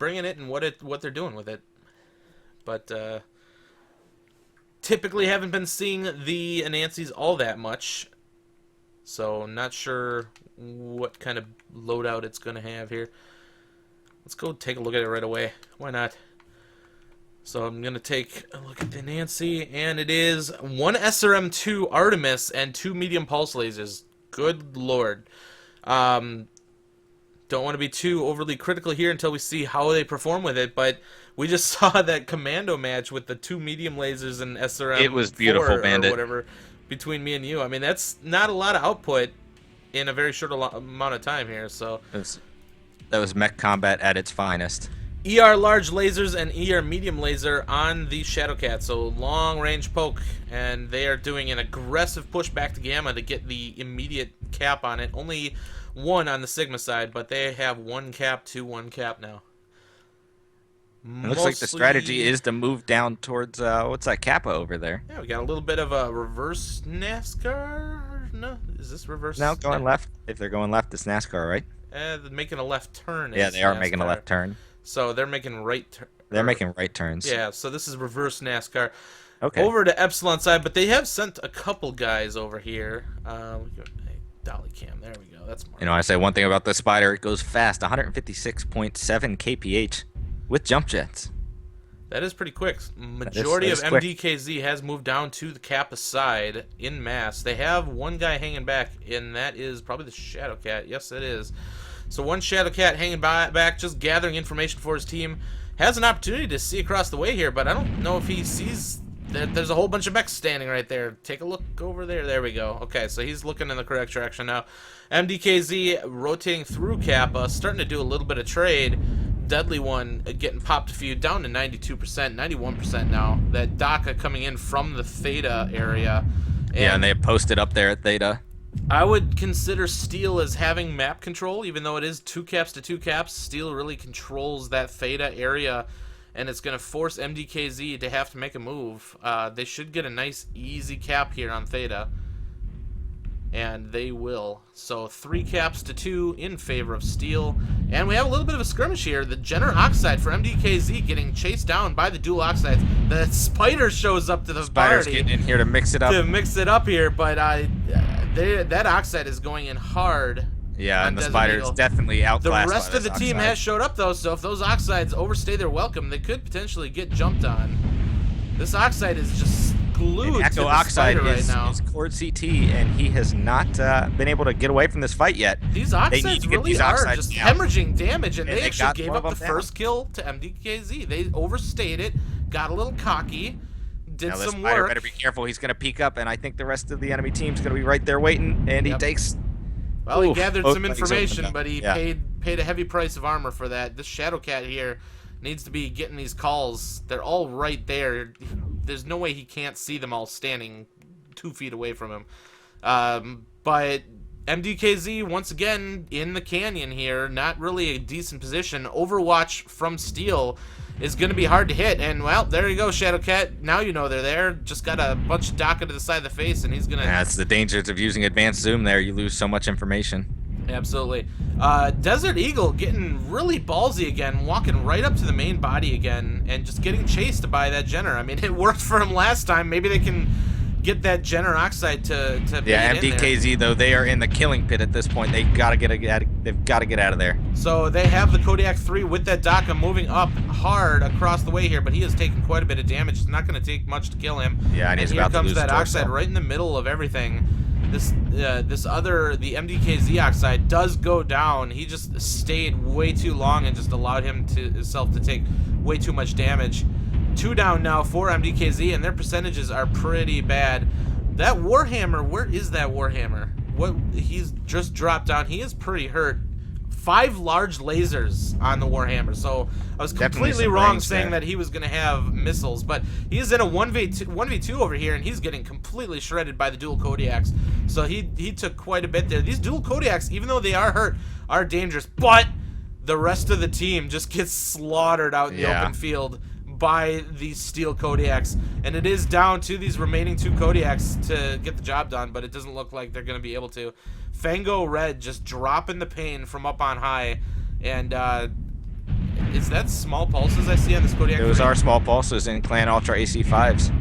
bringing it and what they're doing with it. But typically haven't been seeing the Anansi's all that much. So not sure what kind of loadout it's going to have here. Let's go take a look at it right away. Why not? So I'm going to take a look at the Nancy, and it is 1 SRM-2 Artemis and 2 medium pulse lasers. Good lord. Don't want to be too overly critical here until we see how they perform with it, but we just saw that commando match with the 2 medium lasers and SRM-4 It was beautiful, Bandit. or whatever between me and you. I mean, that's not a lot of output in a very short amount of time here. So that was mech combat at its finest. ER large lasers and ER medium laser on the Shadowcat, so long range poke, and they are doing an aggressive push back to Gamma to get the immediate cap on it. Only 1 on the Sigma side, but they have 1 cap to 1 cap now. It looks like the strategy is to move down towards what's that Kappa over there? Yeah, we got a little bit of a reverse NASCAR. No, is this reverse? Now going left. If they're going left, it's NASCAR, right? They're making a left turn. Yeah, they are NASCAR. making a left turn. So they're making right. They're making right turns. Yeah, so this is reverse NASCAR. Okay. Over to Epsilon side, but they have sent a couple guys over here. Dolly cam. There we go. That's more. You know, I say one thing about the Spider. It goes fast, 156.7 kph with jump jets. That is pretty quick. Majority that is of quick. MDKZ has moved down to the Kappa side in mass. They have 1 guy hanging back, and that is probably the Shadowcat. Yes, it is. So 1 Shadowcat hanging back, just gathering information for his team. Has an opportunity to see across the way here, but I don't know if he sees that there's a whole bunch of mechs standing right there. Take a look over there. There we go. Okay, so he's looking in the correct direction now. MDKZ rotating through Kappa, starting to do a little bit of trade. Deadly one getting popped a few, down to 92%, 91% now. That DACA coming in from the Theta area. And they posted up there at Theta. I would consider Steel as having map control, even though it is 2 caps to 2 caps. Steel really controls that Theta area, and it's going to force MDKZ to have to make a move. They should get a nice, easy cap here on Theta, and they will. So 3 caps to 2 in favor of Steel, and we have a little bit of a skirmish here. The Jenner Oxide for MDKZ getting chased down by the dual Oxides. The Spider shows up to the Spider's party getting in here to mix it up. Here, but that Oxide is going in hard. Yeah, and the Spider is definitely outclassed. The rest of the team has showed up, though, so if those Oxides overstay their welcome, they could potentially get jumped on. This Oxide is just glued to the Spider right now. Is Cord CT, and he has not been able to get away from this fight yet. These Oxides really are just hemorrhaging damage, and they actually gave up the first kill to MDKZ. They overstayed it, got a little cocky, did some Spider work. better be careful. He's going to peek up, and I think the rest of the enemy team's going to be right there waiting, and he takes... Well, he gathered some information, but he paid a heavy price of armor for that. This Shadowcat here needs to be getting these calls. They're all right there. There's no way he can't see them all standing 2 feet away from him. But MDKZ, once again, in the canyon here. Not really a decent position. Overwatch from Steel is going to be hard to hit. And, well, there you go, Shadowcat. Now you know they're there. Just got a bunch of DACA to the side of the face, and he's going to... That's the dangers of using advanced zoom there. You lose so much information. Absolutely. Desert Eagle getting really ballsy again, walking right up to the main body again, and just getting chased by that Jenner. I mean, it worked for him last time. Maybe they can get that Jenner Oxide to yeah, MDKZ, though, they are in the killing pit at this point. They've got to get out of there. So they have the Kodiak 3 with that DACA moving up hard across the way here, but he has taken quite a bit of damage. It's not going to take much to kill him. Yeah, and he's here about to comes lose that torso. Oxide right in the middle of everything. The MDKZ Oxide does go down. He just stayed way too long and just allowed himself to take way too much damage. 2 down now for MDKZ, and their percentages are pretty bad. That Warhammer, where is that Warhammer? He's just dropped down. He is pretty hurt. 5 large lasers on the Warhammer, so I was completely wrong saying that he was going to have missiles, but he is in a 1v2 over here, and he's getting completely shredded by the dual Kodiaks, so he took quite a bit there. These dual Kodiaks, even though they are hurt, are dangerous, but the rest of the team just gets slaughtered out in the open field by these steel Kodiaks, and it is down to these remaining 2 Kodiaks to get the job done, but it doesn't look like they're going to be able to. Fango Red just dropping the pain from up on high, and Is that small pulses I see on this Kodiak? Those are small pulses in Clan Ultra AC5s.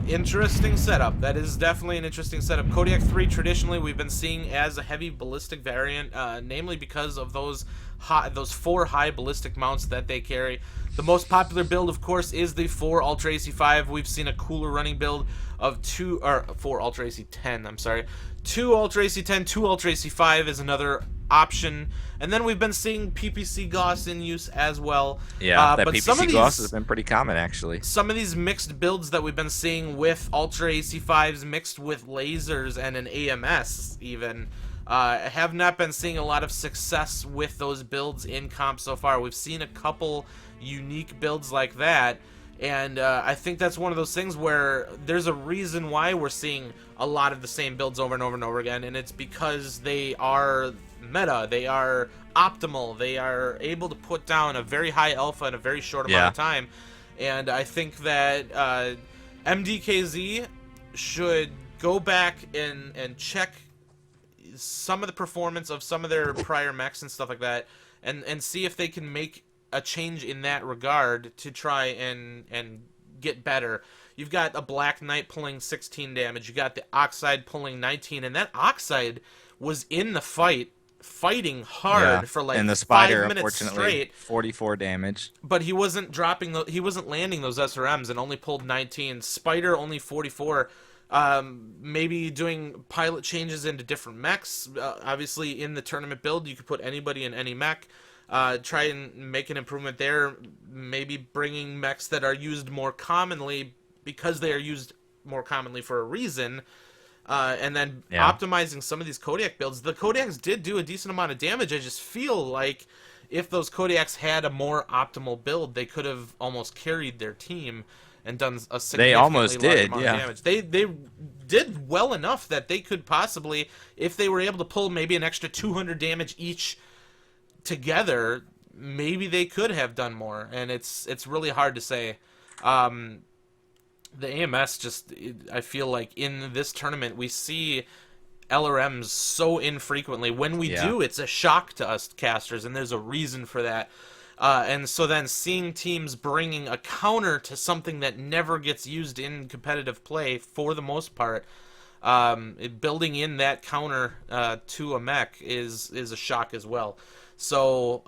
Interesting setup. That is definitely an interesting setup. Kodiak 3 traditionally we've been seeing as a heavy ballistic variant, namely because of those 4 high ballistic mounts that they carry. The most popular build, of course, is the 4 Ultra AC5. We've seen a cooler running build of 4 Ultra AC10. I'm sorry, 2 Ultra AC10, 2 Ultra AC5 is another option, and then we've been seeing PPC Gauss in use as well. Yeah, that but PPC Gauss has been pretty common, actually. Some of these mixed builds that we've been seeing with Ultra AC5s mixed with lasers and an AMS even, have not been seeing a lot of success with those builds in comp so far. We've seen a couple unique builds like that, and I think that's one of those things where there's a reason why we're seeing a lot of the same builds over and over and over again, and it's because they are meta, they are optimal, they are able to put down a very high alpha in a very short amount of time. And I think that MDKZ should go back and check some of the performance of some of their prior mechs and stuff like that, and see if they can make a change in that regard to try and get better. You've got a Black Knight pulling 16 damage, you got the Oxide pulling 19, and that Oxide was in the fighting hard for like and the Spider, 5 minutes unfortunately, straight. 44 damage. But he wasn't he wasn't landing those SRMs and only pulled 19. Spider only 44. Maybe doing pilot changes into different mechs. Obviously, in the tournament build, you could put anybody in any mech. Try and make an improvement there. Maybe bringing mechs that are used more commonly because they are used more commonly for a reason. And then optimizing some of these Kodiak builds. The Kodiaks did do a decent amount of damage. I just feel like if those Kodiaks had a more optimal build, they could have almost carried their team and done a significantly large amount of damage. They did well enough that they could possibly, if they were able to pull maybe an extra 200 damage each together, maybe they could have done more. And it's really hard to say. The AMS just, I feel like in this tournament we see LRMs so infrequently. When we do, it's a shock to us casters, and there's a reason for that. And so then seeing teams bringing a counter to something that never gets used in competitive play for the most part, building in that counter to a mech is a shock as well. So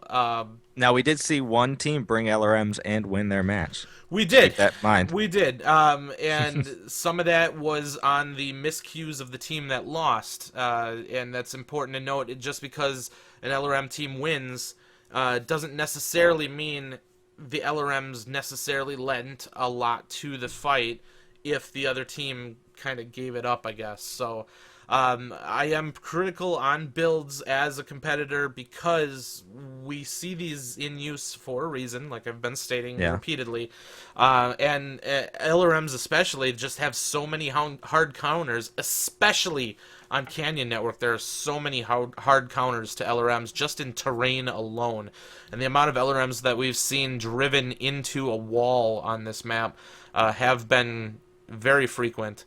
now we did see one team bring LRMs and win their match. We did. Keep that in mind. We did. And some of that was on the miscues of the team that lost. And that's important to note. Just because an LRM team wins doesn't necessarily mean the LRMs necessarily lent a lot to the fight if the other team kind of gave it up, I guess. So I am critical on builds as a competitor because we see these in use for a reason, like I've been stating repeatedly. And LRMs especially just have so many hard counters, especially on Canyon Network. There are so many hard counters to LRMs just in terrain alone. And the amount of LRMs that we've seen driven into a wall on this map have been very frequent.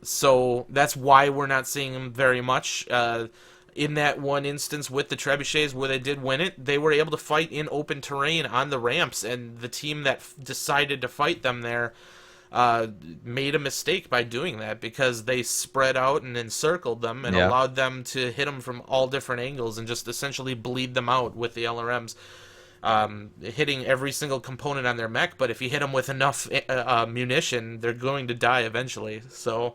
So that's why we're not seeing them very much. In that one instance with the trebuchets where they did win it, they were able to fight in open terrain on the ramps, and the team that decided to fight them there made a mistake by doing that because they spread out and encircled them and allowed them to hit them from all different angles and just essentially bleed them out with the LRMs. Hitting every single component on their mech, but if you hit them with enough munition, they're going to die eventually. So,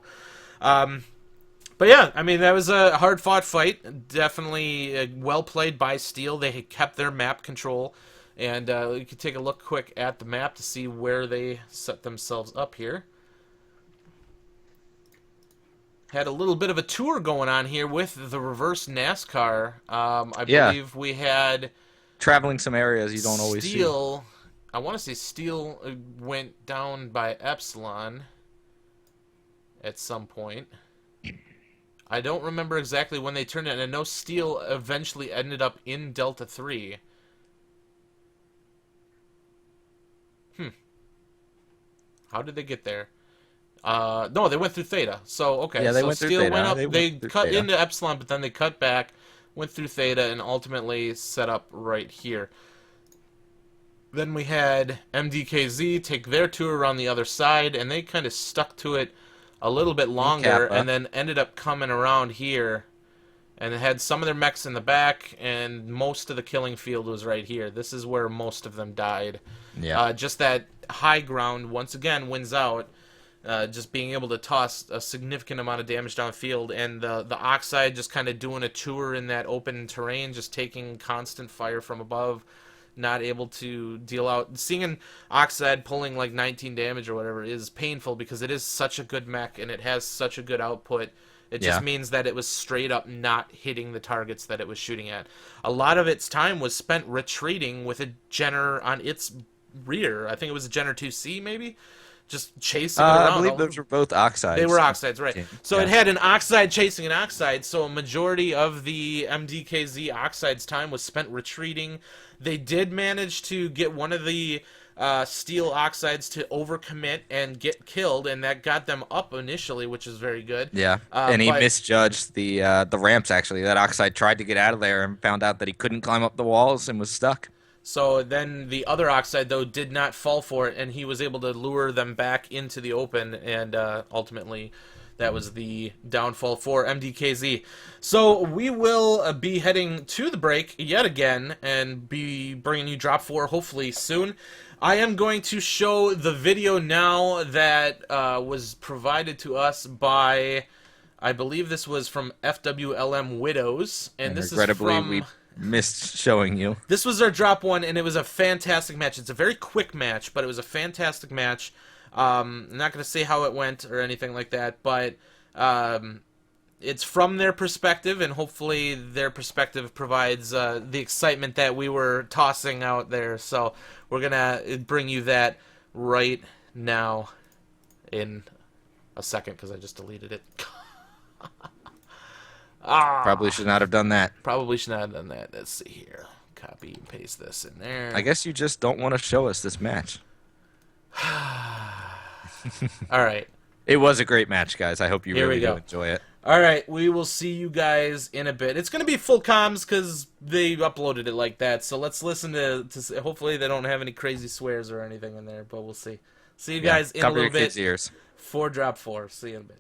but yeah, I mean, that was a hard-fought fight. Definitely well played by Steel. They kept their map control, and you can take a look quick at the map to see where they set themselves up here. Had a little bit of a tour going on here with the reverse NASCAR. I believe we had... traveling some areas you don't always see. I want to say Steel went down by Epsilon at some point. I don't remember exactly when they turned it, and I know Steel eventually ended up in Delta 3. How did they get there? No, they went through Theta. So, okay. Yeah, they so went through Steel Theta. went up, they cut Theta into Epsilon, but then they cut back, went through Theta, and ultimately set up right here. Then we had MDKZ take their tour around the other side, and they kind of stuck to it a little bit longer, and then ended up coming around here, and it had some of their mechs in the back, and most of the killing field was right here. This is where most of them died. Yeah. Just that high ground, once again, wins out. Just being able to toss a significant amount of damage downfield, and the Oxide just kind of doing a tour in that open terrain, just taking constant fire from above, not able to deal out. Seeing an Oxide pulling like 19 damage or whatever is painful because it is such a good mech and it has such a good output. It just means that it was straight up not hitting the targets that it was shooting at. A lot of its time was spent retreating with a Jenner on its rear. I think it was a Jenner 2C maybe? Just chasing it around. I believe those were both Oxides. They were Oxides, right. So it had an Oxide chasing an Oxide, so a majority of the MDKZ Oxide's time was spent retreating. They did manage to get one of the Steel Oxides to overcommit and get killed, and that got them up initially, which is very good. Yeah, and he misjudged the ramps, actually. That Oxide tried to get out of there and found out that he couldn't climb up the walls and was stuck. So then the other Oxide, though, did not fall for it, and he was able to lure them back into the open, and ultimately that was the downfall for MDKZ. So we will be heading to the break yet again and be bringing you Drop 4 hopefully soon. I am going to show the video now that was provided to us by, I believe this was from FWLM Widows, and this is from... we missed showing you. This was our Drop 1, and it was a fantastic match. It's a very quick match, but it was a fantastic match. I'm not going to say how it went or anything like that, but it's from their perspective, and hopefully their perspective provides the excitement that we were tossing out there. So we're going to bring you that right now in a second, because I just deleted it. Probably should not have done that. Probably should not have done that. Let's see here. Copy and paste this in there. I guess you just don't want to show us this match. All right. It was a great match, guys. I hope you really do enjoy it. All right. We will see you guys in a bit. It's going to be full comms because they uploaded it like that. So let's listen to hopefully they don't have any crazy swears or anything in there, but we'll see. See you guys in a little bit. Cover your kids' ears. For Drop 4. See you in a bit.